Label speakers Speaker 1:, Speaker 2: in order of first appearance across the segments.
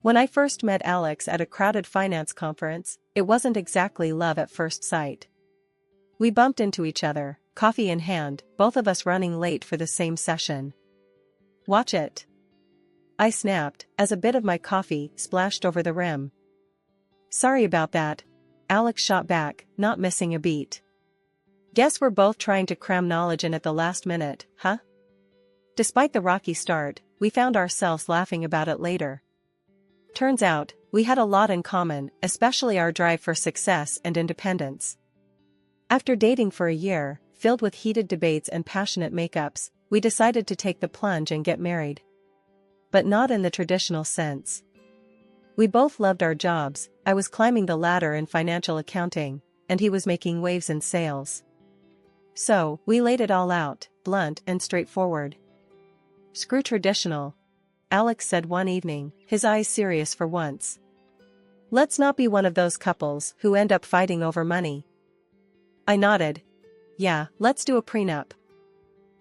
Speaker 1: When I first met Alex at a crowded finance conference, it wasn't exactly love at first sight. We bumped into each other, coffee in hand, both of us running late for the same session. "Watch it," I snapped, as a bit of my coffee splashed over the rim. "Sorry about that," Alex shot back, not missing a beat. "Guess we're both trying to cram knowledge in at the last minute, huh?" Despite the rocky start, we found ourselves laughing about it later. Turns out, we had a lot in common, especially our drive for success and independence. After dating for a year, filled with heated debates and passionate makeups, we decided to take the plunge and get married. But not in the traditional sense. We both loved our jobs. I was climbing the ladder in financial accounting, and he was making waves in sales. So, we laid it all out, blunt and straightforward. "Screw traditional," Alex said one evening, his eyes serious for once. "Let's not be one of those couples who end up fighting over money." I nodded. "Yeah, let's do a prenup.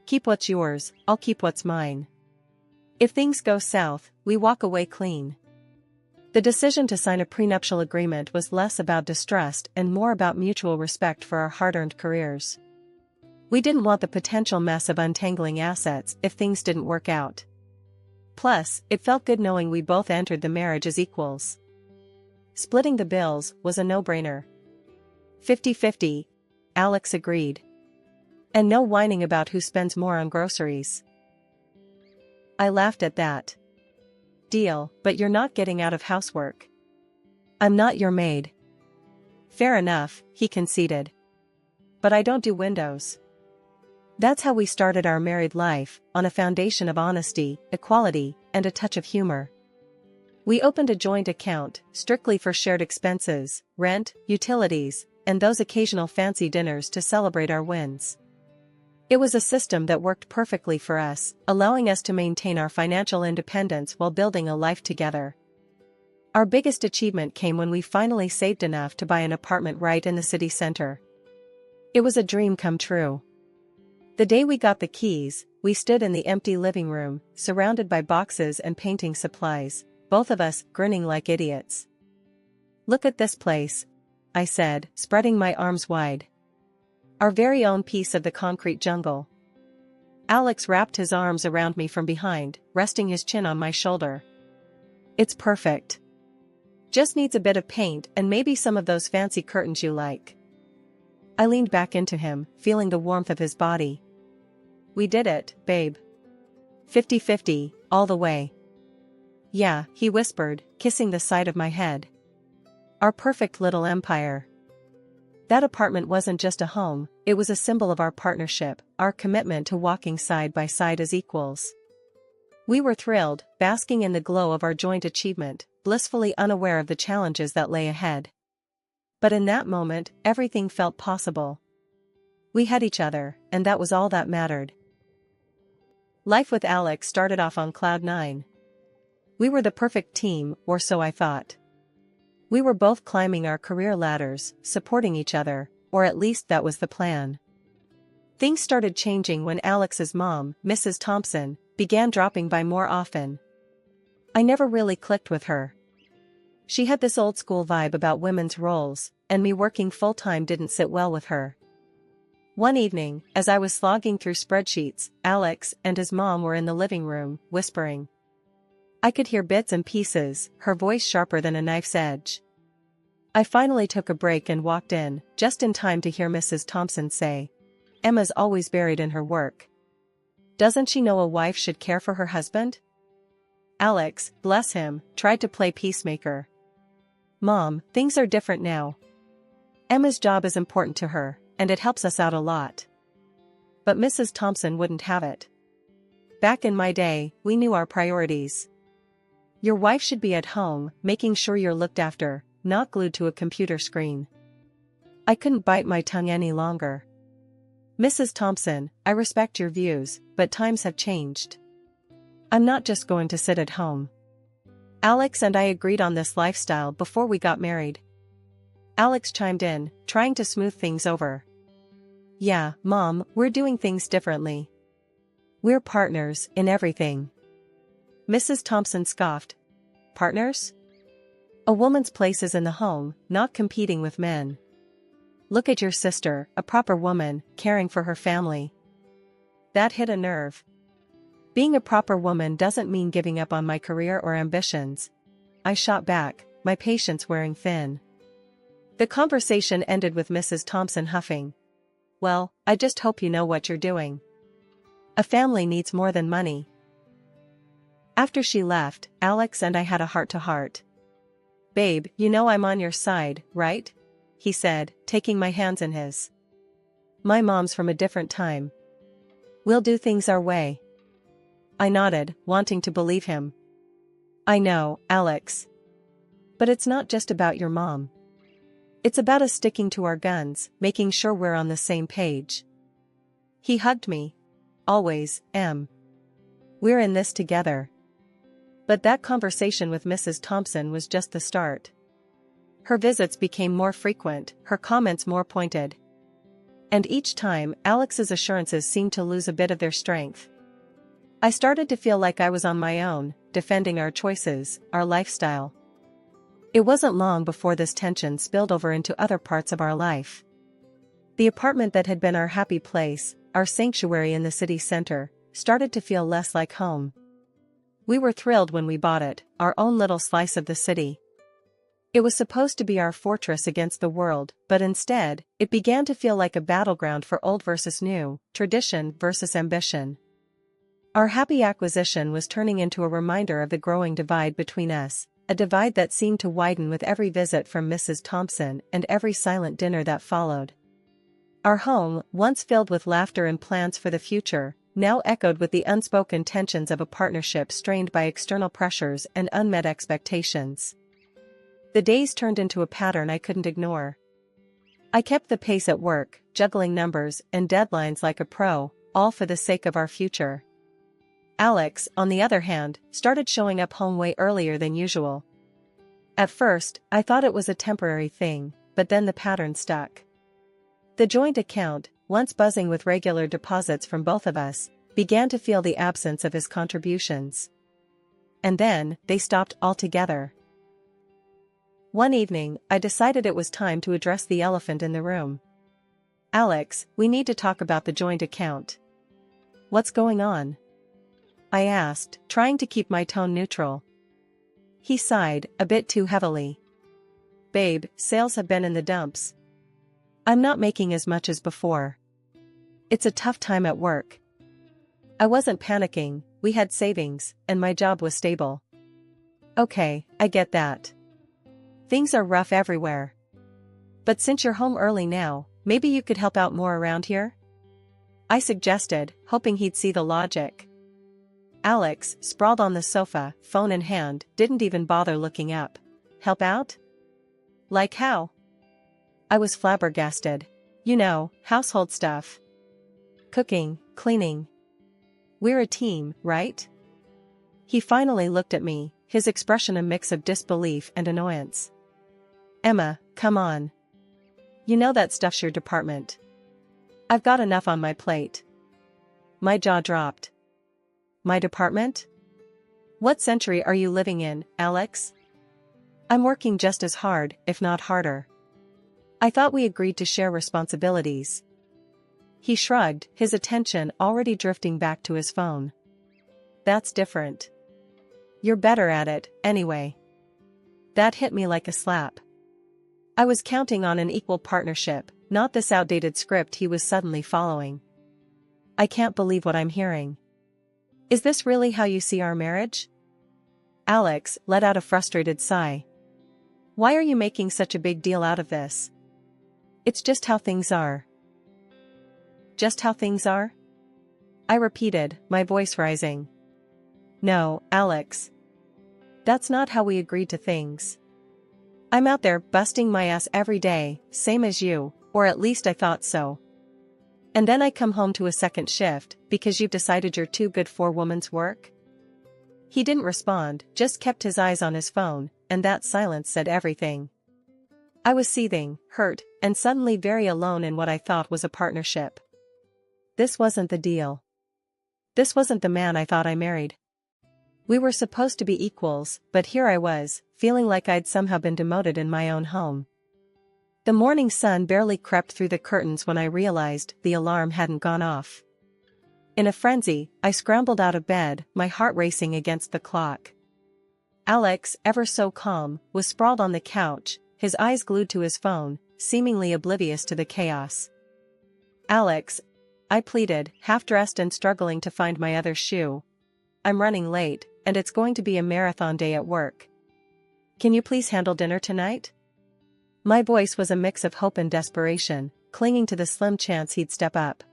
Speaker 1: Keep what's yours, I'll keep what's mine. If things go south, we walk away clean." The decision to sign a prenuptial agreement was less about distrust and more about mutual respect for our hard-earned careers. We didn't want the potential mess of untangling assets if things didn't work out. Plus, it felt good knowing we both entered the marriage as equals. Splitting the bills was a no-brainer. 50-50, Alex agreed. And no whining about who spends more on groceries. I laughed at that. "Deal, but you're not getting out of housework." "I'm not your maid." "Fair enough," he conceded. "But I don't do windows." That's how we started our married life, on a foundation of honesty, equality, and a touch of humor. We opened a joint account, strictly for shared expenses, rent, utilities, and those occasional fancy dinners to celebrate our wins. It was a system that worked perfectly for us, allowing us to maintain our financial independence while building a life together. Our biggest achievement came when we finally saved enough to buy an apartment right in the city center. It was a dream come true. The day we got the keys, we stood in the empty living room, surrounded by boxes and painting supplies, both of us grinning like idiots. "Look at this place," I said, spreading my arms wide. "Our very own piece of the concrete jungle." Alex wrapped his arms around me from behind, resting his chin on my shoulder. "It's perfect. Just needs a bit of paint and maybe some of those fancy curtains you like." I leaned back into him, feeling the warmth of his body. "We did it, babe. 50-50, all the way." "Yeah," he whispered, kissing the side of my head. "Our perfect little empire." That apartment wasn't just a home, it was a symbol of our partnership, our commitment to walking side by side as equals. We were thrilled, basking in the glow of our joint achievement, blissfully unaware of the challenges that lay ahead. But in that moment, everything felt possible. We had each other, and that was all that mattered. Life with Alex started off on cloud nine. We were the perfect team, or so I thought. We were both climbing our career ladders, supporting each other, or at least that was the plan. Things started changing when Alex's mom, Mrs. Thompson, began dropping by more often. I never really clicked with her. She had this old-school vibe about women's roles, and me working full-time didn't sit well with her. One evening, as I was slogging through spreadsheets, Alex and his mom were in the living room, whispering. I could hear bits and pieces, her voice sharper than a knife's edge. I finally took a break and walked in, just in time to hear Mrs. Thompson say, "Emma's always buried in her work. Doesn't she know a wife should care for her husband?" Alex, bless him, tried to play peacemaker. "Mom, things are different now. Emma's job is important to her, and it helps us out a lot." But Mrs. Thompson wouldn't have it. "Back in my day, we knew our priorities. Your wife should be at home, making sure you're looked after, not glued to a computer screen." I couldn't bite my tongue any longer. "Mrs. Thompson, I respect your views, but times have changed. I'm not just going to sit at home." Alex and I agreed on this lifestyle before we got married. Alex chimed in, trying to smooth things over. "Yeah, Mom, we're doing things differently. We're partners in everything." Mrs. Thompson scoffed. Partners? A woman's place is in the home, not competing with men. Look at your sister, a proper woman, caring for her family. That hit a nerve. Being a proper woman doesn't mean giving up on my career or ambitions. I shot back, my patience wearing thin. The conversation ended with Mrs. Thompson huffing. Well, I just hope you know what you're doing. A family needs more than money. After she left, Alex and I had a heart-to-heart. Babe, you know I'm on your side, right? He said, taking my hands in his. My mom's from a different time. We'll do things our way. I nodded, wanting to believe him. I know, Alex. But it's not just about your mom. It's about us sticking to our guns, making sure we're on the same page. He hugged me. Always, Em. We're in this together. But that conversation with Mrs. Thompson was just the start. Her visits became more frequent, her comments more pointed. And each time, Alex's assurances seemed to lose a bit of their strength. I started to feel like I was on my own, defending our choices, our lifestyle. It wasn't long before this tension spilled over into other parts of our life. The apartment that had been our happy place, our sanctuary in the city center, started to feel less like home. We were thrilled when we bought it, our own little slice of the city. It was supposed to be our fortress against the world, but instead, it began to feel like a battleground for old versus new, tradition versus ambition. Our happy acquisition was turning into a reminder of the growing divide between us, a divide that seemed to widen with every visit from Mrs. Thompson and every silent dinner that followed. Our home, once filled with laughter and plans for the future, now echoed with the unspoken tensions of a partnership strained by external pressures and unmet expectations. The days turned into a pattern I couldn't ignore. I kept the pace at work, juggling numbers and deadlines like a pro, all for the sake of our future. Alex, on the other hand, started showing up home way earlier than usual. At first, I thought it was a temporary thing, but then the pattern stuck. The joint account, once buzzing with regular deposits from both of us, began to feel the absence of his contributions. And then, they stopped altogether. One evening, I decided it was time to address the elephant in the room. Alex, we need to talk about the joint account. What's going on? I asked, trying to keep my tone neutral. He sighed, a bit too heavily. Babe, sales have been in the dumps. I'm not making as much as before. It's a tough time at work. I wasn't panicking, we had savings, and my job was stable. Okay, I get that. Things are rough everywhere. But since you're home early now, maybe you could help out more around here? I suggested, hoping he'd see the logic. Alex, sprawled on the sofa, phone in hand, didn't even bother looking up. Help out? Like how? I was flabbergasted. You know, household stuff. Cooking, cleaning. We're a team, right? He finally looked at me, his expression a mix of disbelief and annoyance. Emma, come on. You know that stuff's your department. I've got enough on my plate. My jaw dropped. My department? What century are you living in, Alex? I'm working just as hard, if not harder. I thought we agreed to share responsibilities. He shrugged, his attention already drifting back to his phone. That's different. You're better at it, anyway. That hit me like a slap. I was counting on an equal partnership, not this outdated script he was suddenly following. I can't believe what I'm hearing. Is this really how you see our marriage? Alex let out a frustrated sigh. Why are you making such a big deal out of this? It's just how things are. Just how things are? I repeated, my voice rising. No, Alex. That's not how we agreed to things. I'm out there busting my ass every day, same as you, or at least I thought so. And then I come home to a second shift, because you've decided you're too good for woman's work? He didn't respond, just kept his eyes on his phone, and that silence said everything. I was seething, hurt, and suddenly very alone in what I thought was a partnership. This wasn't the deal. This wasn't the man I thought I married. We were supposed to be equals, but here I was, feeling like I'd somehow been demoted in my own home. The morning sun barely crept through the curtains when I realized the alarm hadn't gone off. In a frenzy, I scrambled out of bed, my heart racing against the clock. Alex, ever so calm, was sprawled on the couch, his eyes glued to his phone, seemingly oblivious to the chaos. "Alex," I pleaded, half-dressed and struggling to find my other shoe. "I'm running late, and it's going to be a marathon day at work. Can you please handle dinner tonight?" My voice was a mix of hope and desperation, clinging to the slim chance he'd step up.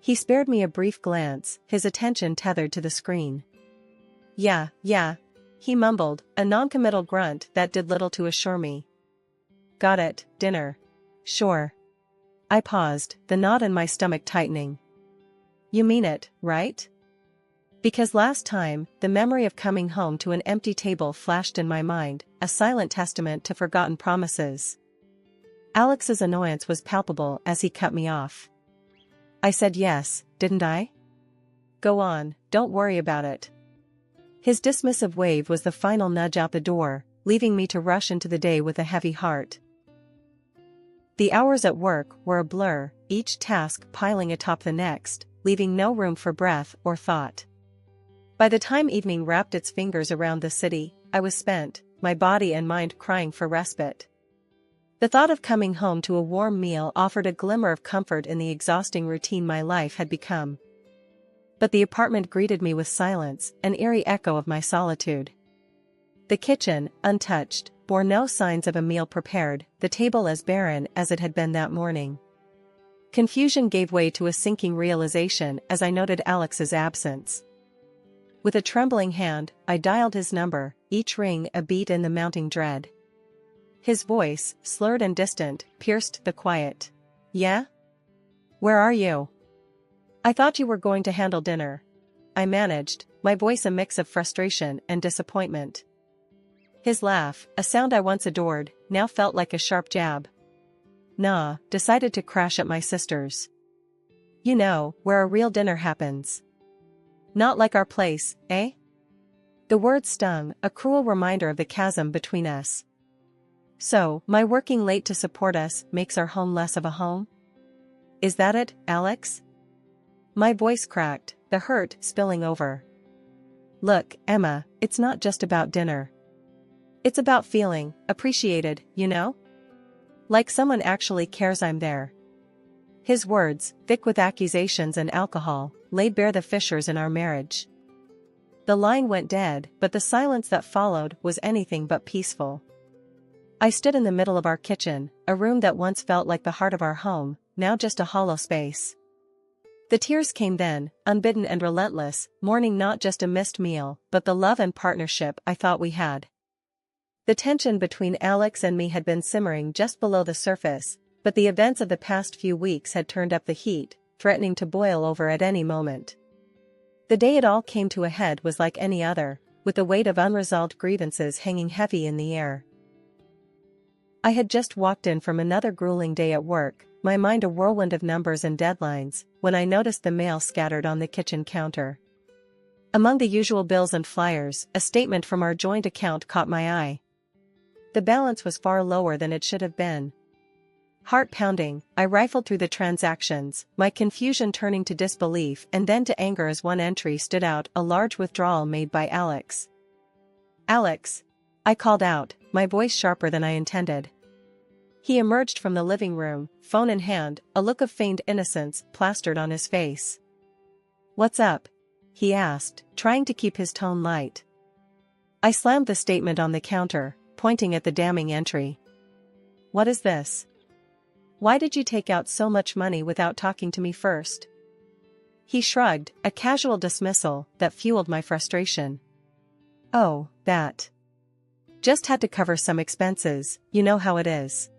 Speaker 1: He spared me a brief glance, his attention tethered to the screen. Yeah, he mumbled, a non-committal grunt that did little to assure me. "Got it, dinner. Sure." I paused, the knot in my stomach tightening. "You mean it, right?" Because last time, the memory of coming home to an empty table flashed in my mind, a silent testament to forgotten promises. Alex's annoyance was palpable as he cut me off. I said yes, didn't I? "Go on, don't worry about it." His dismissive wave was the final nudge out the door, leaving me to rush into the day with a heavy heart. The hours at work were a blur, each task piling atop the next, leaving no room for breath or thought. By the time evening wrapped its fingers around the city, I was spent, my body and mind crying for respite. The thought of coming home to a warm meal offered a glimmer of comfort in the exhausting routine my life had become. But the apartment greeted me with silence, an eerie echo of my solitude. The kitchen, untouched, bore no signs of a meal prepared, the table as barren as it had been that morning. Confusion gave way to a sinking realization as I noted Alex's absence. With a trembling hand, I dialed his number, each ring a beat in the mounting dread. His voice, slurred and distant, pierced the quiet. "Yeah? Where are you?" "I thought you were going to handle dinner," I managed, my voice a mix of frustration and disappointment. His laugh, a sound I once adored, now felt like a sharp jab. "Nah, decided to crash at my sister's. You know, where a real dinner happens. Not like our place, eh?" The word stung, a cruel reminder of the chasm between us. "So, my working late to support us makes our home less of a home? Is that it, Alex?" My voice cracked, the hurt spilling over. "Look, Emma, it's not just about dinner. It's about feeling appreciated, you know? Like someone actually cares I'm there." His words, thick with accusations and alcohol, laid bare the fissures in our marriage. The line went dead, but the silence that followed was anything but peaceful. I stood in the middle of our kitchen, a room that once felt like the heart of our home, now just a hollow space. The tears came then, unbidden and relentless, mourning not just a missed meal, but the love and partnership I thought we had. The tension between Alex and me had been simmering just below the surface, but the events of the past few weeks had turned up the heat, threatening to boil over at any moment. The day it all came to a head was like any other, with the weight of unresolved grievances hanging heavy in the air. I had just walked in from another grueling day at work, my mind a whirlwind of numbers and deadlines, when I noticed the mail scattered on the kitchen counter. Among the usual bills and flyers, a statement from our joint account caught my eye. The balance was far lower than it should have been. Heart pounding, I rifled through the transactions, my confusion turning to disbelief and then to anger as one entry stood out, a large withdrawal made by Alex. "Alex!" I called out, my voice sharper than I intended. He emerged from the living room, phone in hand, a look of feigned innocence plastered on his face. "What's up?" he asked, trying to keep his tone light. I slammed the statement on the counter, pointing at the damning entry. "What is this? Why did you take out so much money without talking to me first?" He shrugged, a casual dismissal that fueled my frustration. "Oh, that. Just had to cover some expenses, you know how it is."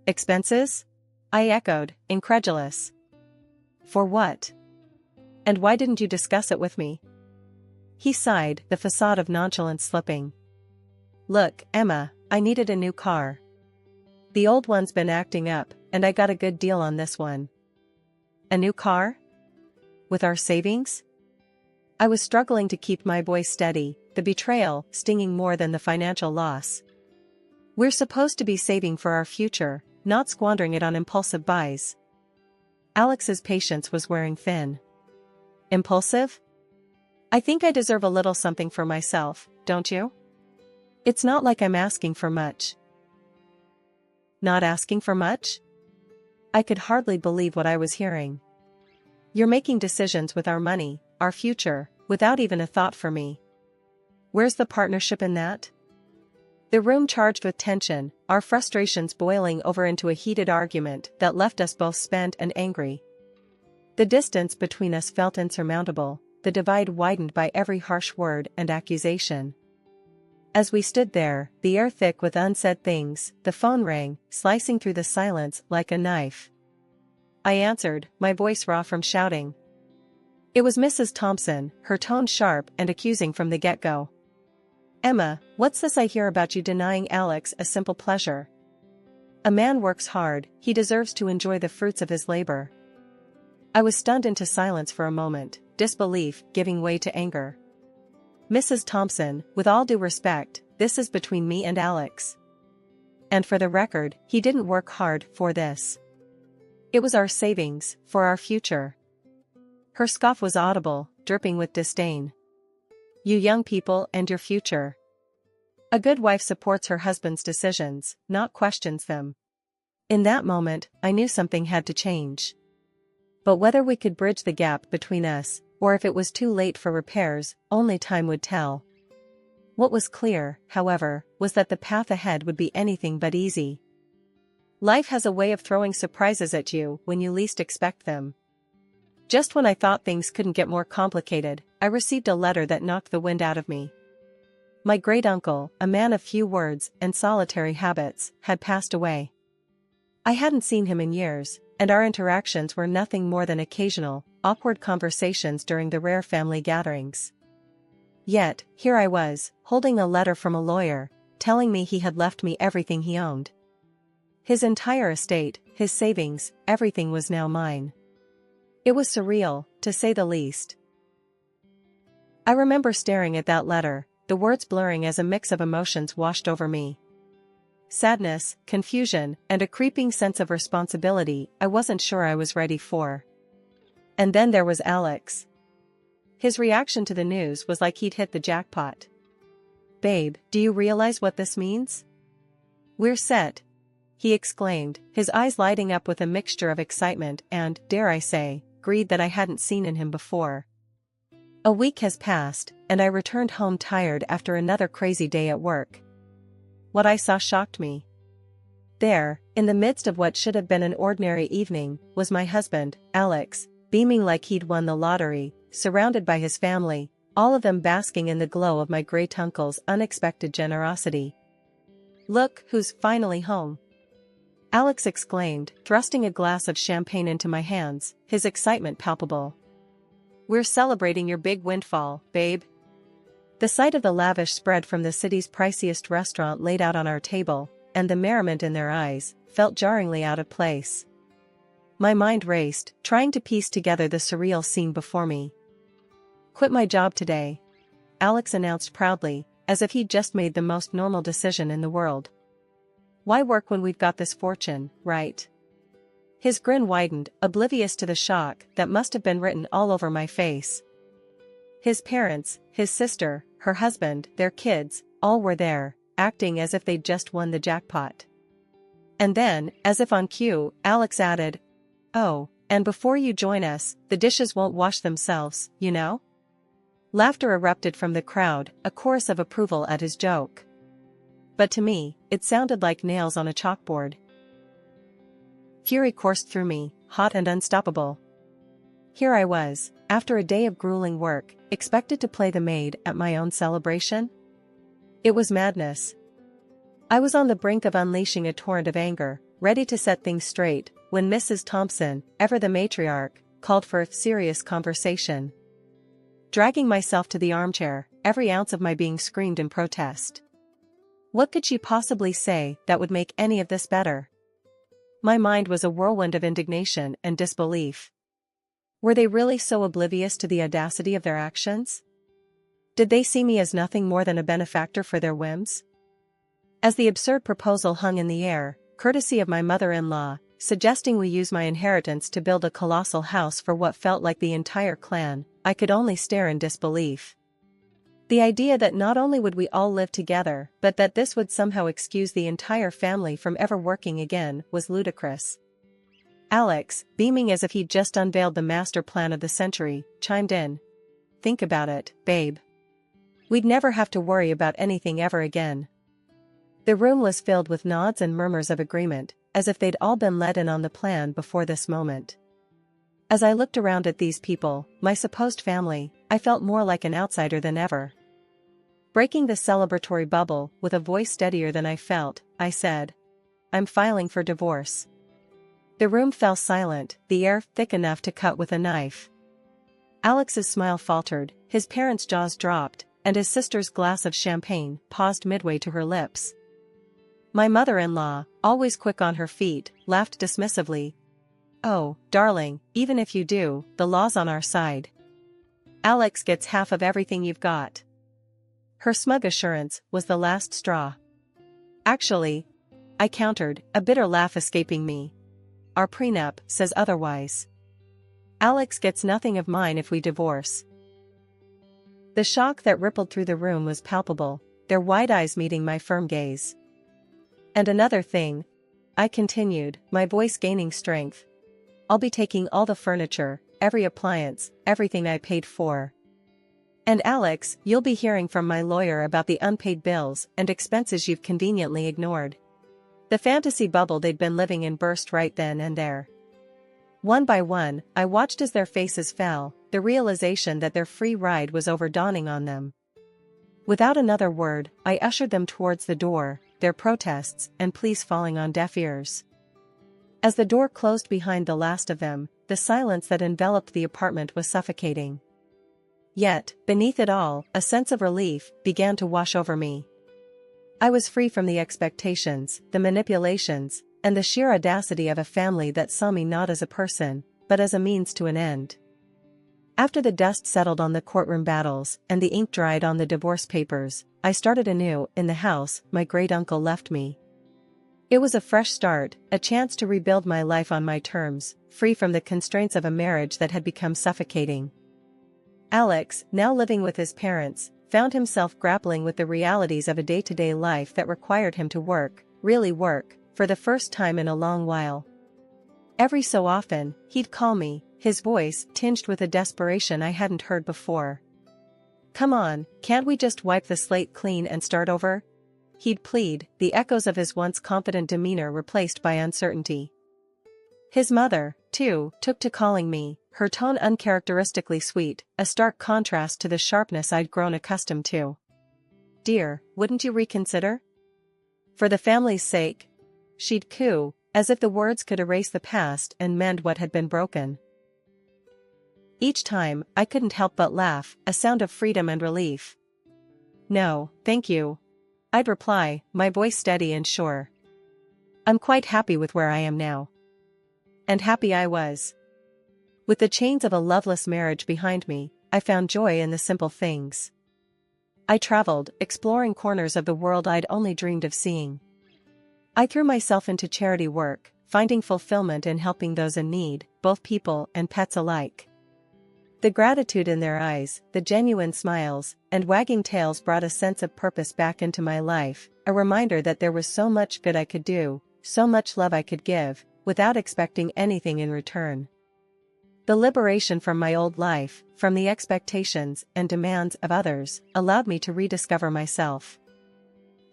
Speaker 1: "Expenses?" I echoed, incredulous. "For what? And why didn't you discuss it with me?" He sighed, the facade of nonchalance slipping. "Look, Emma, I needed a new car. The old one's been acting up, and I got a good deal on this one." "A new car? With our savings?" I was struggling to keep my voice steady, the betrayal stinging more than the financial loss. We're supposed to be saving for our future, not squandering it on impulsive buys. Alex's patience was wearing thin. Impulsive? I think I deserve a little something for myself, don't you? It's not like I'm asking for much. Not asking for much? I could hardly believe what I was hearing. You're making decisions with our money, our future, without even a thought for me. Where's the partnership in that? The room charged with tension, our frustrations boiling over into a heated argument that left us both spent and angry. The distance between us felt insurmountable, the divide widened by every harsh word and accusation. As we stood there, the air thick with unsaid things, the phone rang, slicing through the silence like a knife. I answered, my voice raw from shouting. It was Mrs. Thompson, her tone sharp and accusing from the get-go. Emma, what's this I hear about you denying Alex a simple pleasure? A man works hard, he deserves to enjoy the fruits of his labor. I was stunned into silence for a moment, disbelief giving way to anger. Mrs. Thompson, with all due respect, this is between me and Alex. And for the record, he didn't work hard for this. It was our savings, for our future. Her scoff was audible, dripping with disdain. You young people and your future. A good wife supports her husband's decisions, not questions them. In that moment, I knew something had to change. But whether we could bridge the gap between us, or if it was too late for repairs, only time would tell. What was clear, however, was that the path ahead would be anything but easy. Life has a way of throwing surprises at you when you least expect them. Just when I thought things couldn't get more complicated, I received a letter that knocked the wind out of me. My great-uncle, a man of few words and solitary habits, had passed away. I hadn't seen him in years, and our interactions were nothing more than occasional, awkward conversations during the rare family gatherings. Yet, here I was, holding a letter from a lawyer, telling me he had left me everything he owned. His entire estate, his savings, everything was now mine. It was surreal, to say the least. I remember staring at that letter, the words blurring as a mix of emotions washed over me. Sadness, confusion, and a creeping sense of responsibility I wasn't sure I was ready for. And then there was Alex. His reaction to the news was like he'd hit the jackpot. Babe, do you realize what this means? We're set, he exclaimed, his eyes lighting up with a mixture of excitement and, dare I say, greed that I hadn't seen in him before. A week has passed, and I returned home tired after another crazy day at work. What I saw shocked me. There, in the midst of what should have been an ordinary evening, was my husband, Alex, beaming like he'd won the lottery, surrounded by his family, all of them basking in the glow of my great-uncle's unexpected generosity. Look who's finally home! Alex exclaimed, thrusting a glass of champagne into my hands, his excitement palpable. We're celebrating your big windfall, babe. The sight of the lavish spread from the city's priciest restaurant laid out on our table, and the merriment in their eyes, felt jarringly out of place. My mind raced, trying to piece together the surreal scene before me. Quit my job today, Alex announced proudly, as if he'd just made the most normal decision in the world. Why work when we've got this fortune, right? His grin widened, oblivious to the shock that must have been written all over my face. His parents, his sister, her husband, their kids, all were there, acting as if they'd just won the jackpot. And then, as if on cue, Alex added, "Oh, and before you join us, the dishes won't wash themselves, you know?" Laughter erupted from the crowd, a chorus of approval at his joke. But to me, it sounded like nails on a chalkboard. Fury coursed through me, hot and unstoppable. Here I was, after a day of grueling work, expected to play the maid at my own celebration? It was madness. I was on the brink of unleashing a torrent of anger, ready to set things straight, when Mrs. Thompson, ever the matriarch, called for a serious conversation. Dragging myself to the armchair, every ounce of my being screamed in protest. What could she possibly say that would make any of this better? My mind was a whirlwind of indignation and disbelief. Were they really so oblivious to the audacity of their actions? Did they see me as nothing more than a benefactor for their whims? As the absurd proposal hung in the air, courtesy of my mother-in-law, suggesting we use my inheritance to build a colossal house for what felt like the entire clan, I could only stare in disbelief. The idea that not only would we all live together, but that this would somehow excuse the entire family from ever working again, was ludicrous. Alex, beaming as if he'd just unveiled the master plan of the century, chimed in. Think about it, babe. We'd never have to worry about anything ever again. The room was filled with nods and murmurs of agreement, as if they'd all been let in on the plan before this moment. As I looked around at these people, my supposed family, I felt more like an outsider than ever. Breaking the celebratory bubble, with a voice steadier than I felt, I said, I'm filing for divorce. The room fell silent, the air thick enough to cut with a knife. Alex's smile faltered, his parents' jaws dropped, and his sister's glass of champagne paused midway to her lips. My mother-in-law, always quick on her feet, laughed dismissively. Oh, darling, even if you do, the law's on our side. Alex gets half of everything you've got. Her smug assurance was the last straw. Actually, I countered, a bitter laugh escaping me. Our prenup says otherwise. Alex gets nothing of mine if we divorce. The shock that rippled through the room was palpable, their wide eyes meeting my firm gaze. And another thing, I continued, my voice gaining strength. I'll be taking all the furniture, every appliance, everything I paid for. And Alex, you'll be hearing from my lawyer about the unpaid bills and expenses you've conveniently ignored. The fantasy bubble they'd been living in burst right then and there. One by one, I watched as their faces fell, the realization that their free ride was over dawning on them. Without another word, I ushered them towards the door, their protests and pleas falling on deaf ears. As the door closed behind the last of them, the silence that enveloped the apartment was suffocating. Yet, beneath it all, a sense of relief began to wash over me. I was free from the expectations, the manipulations, and the sheer audacity of a family that saw me not as a person, but as a means to an end. After the dust settled on the courtroom battles and the ink dried on the divorce papers, I started anew in the house my great-uncle left me. It was a fresh start, a chance to rebuild my life on my terms, free from the constraints of a marriage that had become suffocating. Alex, now living with his parents, found himself grappling with the realities of a day-to-day life that required him to work, really work, for the first time in a long while. Every so often, he'd call me, his voice tinged with a desperation I hadn't heard before. Come on, can't we just wipe the slate clean and start over? He'd plead, the echoes of his once confident demeanor replaced by uncertainty. His mother, too, took to calling me, her tone uncharacteristically sweet, a stark contrast to the sharpness I'd grown accustomed to. Dear, wouldn't you reconsider? For the family's sake? She'd coo, as if the words could erase the past and mend what had been broken. Each time, I couldn't help but laugh, a sound of freedom and relief. No, thank you. I'd reply, my voice steady and sure. I'm quite happy with where I am now. And happy I was. With the chains of a loveless marriage behind me, I found joy in the simple things. I traveled, exploring corners of the world I'd only dreamed of seeing. I threw myself into charity work, finding fulfillment in helping those in need, both people and pets alike. The gratitude in their eyes, the genuine smiles, and wagging tails brought a sense of purpose back into my life, a reminder that there was so much good I could do, so much love I could give, without expecting anything in return. The liberation from my old life, from the expectations and demands of others, allowed me to rediscover myself.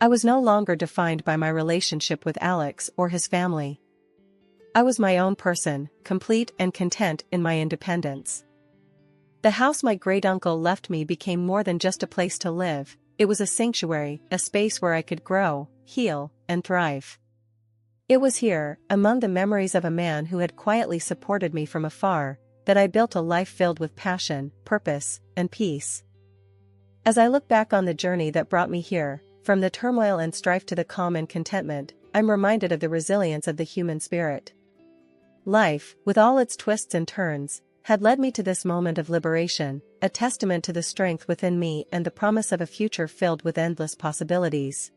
Speaker 1: I was no longer defined by my relationship with Alex or his family. I was my own person, complete and content in my independence. The house my great-uncle left me became more than just a place to live, it was a sanctuary, a space where I could grow, heal, and thrive. It was here, among the memories of a man who had quietly supported me from afar, that I built a life filled with passion, purpose, and peace. As I look back on the journey that brought me here, from the turmoil and strife to the calm and contentment, I'm reminded of the resilience of the human spirit. Life, with all its twists and turns, had led me to this moment of liberation, a testament to the strength within me and the promise of a future filled with endless possibilities.